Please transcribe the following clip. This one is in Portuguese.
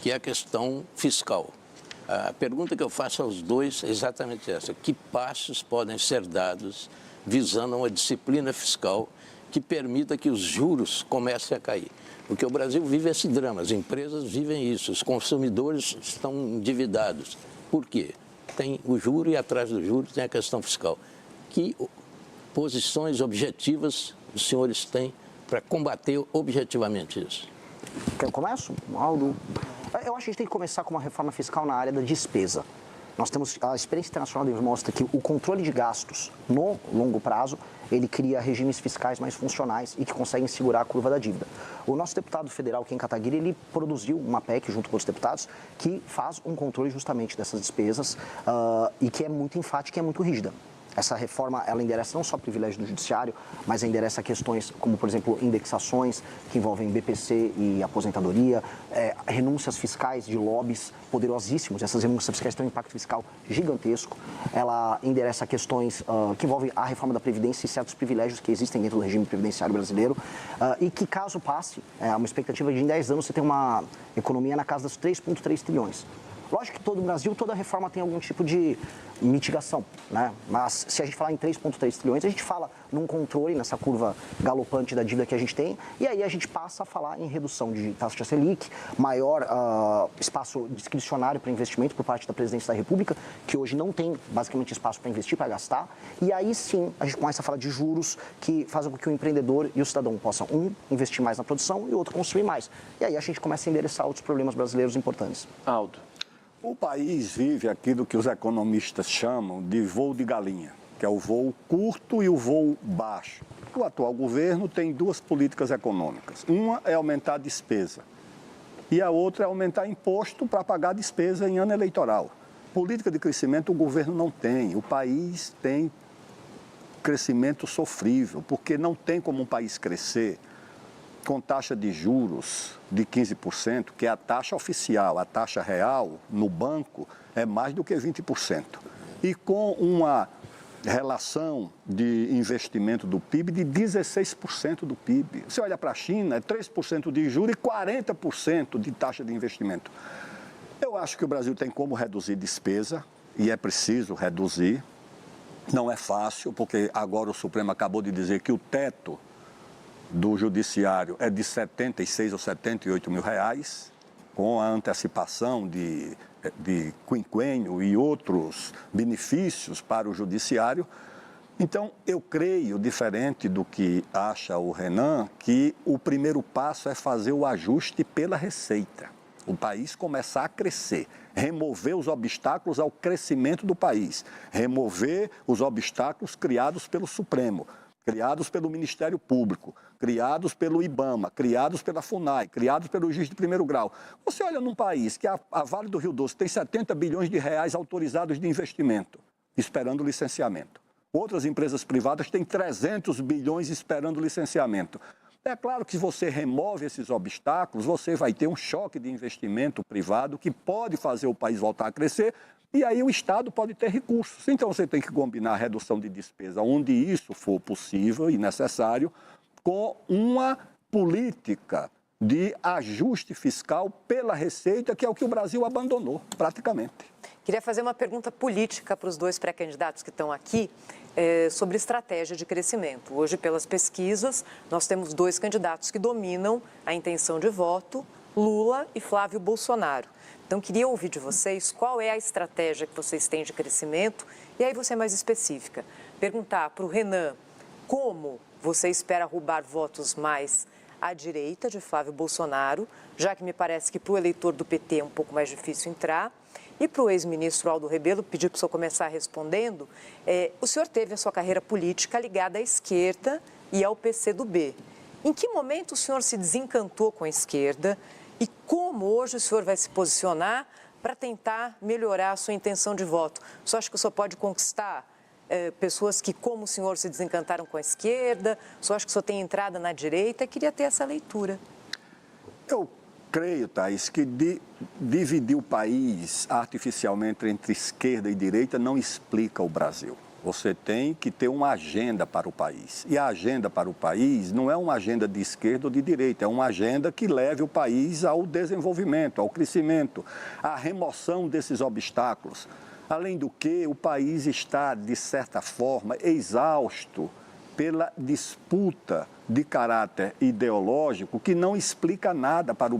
que é a questão fiscal. A pergunta que eu faço aos dois é exatamente essa: que passos podem ser dados visando uma disciplina fiscal que permita que os juros comecem a cair? Porque o Brasil vive esse drama, as empresas vivem isso, os consumidores estão endividados. Por quê? Tem o juro e atrás do juro tem a questão fiscal. Que posições objetivas os senhores têm para combater objetivamente isso? Eu começo, Aldo? Eu acho que a gente tem que começar com uma reforma fiscal na área da despesa. Nós temos, a experiência internacional mostra que o controle de gastos no longo prazo, ele cria regimes fiscais mais funcionais e que conseguem segurar a curva da dívida. O nosso deputado federal, Ken Kataguiri, ele produziu uma PEC junto com os deputados que faz um controle justamente dessas despesas e que é muito enfática e é muito rígida. Essa reforma, ela endereça não só privilégio do judiciário, mas endereça questões como, por exemplo, indexações que envolvem BPC e aposentadoria, renúncias fiscais de lobbies poderosíssimos. Essas renúncias fiscais têm um impacto fiscal gigantesco. Ela endereça questões que envolvem a reforma da Previdência e certos privilégios que existem dentro do regime previdenciário brasileiro e que, caso passe, uma expectativa de em 10 anos você ter uma economia na casa dos 3,3 trilhões. Lógico que todo o Brasil, toda reforma tem algum tipo de mitigação, né? Mas se a gente falar em 3,3 trilhões, a gente fala num controle, nessa curva galopante da dívida que a gente tem, e aí a gente passa a falar em redução de taxa de Selic, maior espaço discricionário para investimento por parte da Presidência da República, que hoje não tem basicamente espaço para investir, para gastar, e aí sim a gente começa a falar de juros que fazem com que o empreendedor e o cidadão possam, investir mais na produção e o outro construir mais. E aí a gente começa a endereçar outros problemas brasileiros importantes. Aldo. O país vive aquilo que os economistas chamam de voo de galinha, que é o voo curto e o voo baixo. O atual governo tem duas políticas econômicas. Uma é aumentar a despesa e a outra é aumentar imposto para pagar despesa em ano eleitoral. Política de crescimento o governo não tem. O país tem crescimento sofrível, porque não tem como um país crescer com taxa de juros de 15%, que é a taxa oficial, a taxa real no banco é mais do que 20%. E com uma relação de investimento do PIB de 16% do PIB. Você olha para a China, é 3% de juros e 40% de taxa de investimento. Eu acho que o Brasil tem como reduzir despesa, e é preciso reduzir. Não é fácil, porque agora o Supremo acabou de dizer que o teto do judiciário é de 76 ou 78 mil reais, com a antecipação de quinquênio e outros benefícios para o judiciário. Então, eu creio, diferente do que acha o Renan, que o primeiro passo é fazer o ajuste pela receita. O país começar a crescer, remover os obstáculos ao crescimento do país, remover os obstáculos criados pelo Supremo, criados pelo Ministério Público, criados pelo IBAMA, criados pela FUNAI, criados pelo juiz de primeiro grau. Você olha num país que a Vale do Rio Doce tem 70 bilhões de reais autorizados de investimento, esperando licenciamento. Outras empresas privadas têm 300 bilhões esperando licenciamento. É claro que se você remove esses obstáculos, você vai ter um choque de investimento privado que pode fazer o país voltar a crescer, e aí o Estado pode ter recursos. Então você tem que combinar a redução de despesa onde isso for possível e necessário, com uma política de ajuste fiscal pela receita, que é o que o Brasil abandonou, praticamente. Queria fazer uma pergunta política para os dois pré-candidatos que estão aqui sobre estratégia de crescimento. Hoje, pelas pesquisas, nós temos dois candidatos que dominam a intenção de voto, Lula e Flávio Bolsonaro. Então, queria ouvir de vocês qual é a estratégia que vocês têm de crescimento e aí você mais específica. Perguntar para o Renan como você espera roubar votos mais à direita de Flávio Bolsonaro, já que me parece que para o eleitor do PT é um pouco mais difícil entrar. E para o ex-ministro Aldo Rebelo, pedir para o senhor começar respondendo, o senhor teve a sua carreira política ligada à esquerda e ao PCdoB. Em que momento o senhor se desencantou com a esquerda e como hoje o senhor vai se posicionar para tentar melhorar a sua intenção de voto? O senhor acha que o senhor pode conquistar pessoas que, como o senhor, se desencantaram com a esquerda? O senhor acha que o senhor tem entrada na direita? Queria ter essa leitura. Eu creio, Thaís, que dividir o país artificialmente entre esquerda e direita não explica o Brasil. Você tem que ter uma agenda para o país. E a agenda para o país não é uma agenda de esquerda ou de direita, é uma agenda que leve o país ao desenvolvimento, ao crescimento, à remoção desses obstáculos. Além do que, o país está, de certa forma, exausto pela disputa de caráter ideológico que não explica nada para o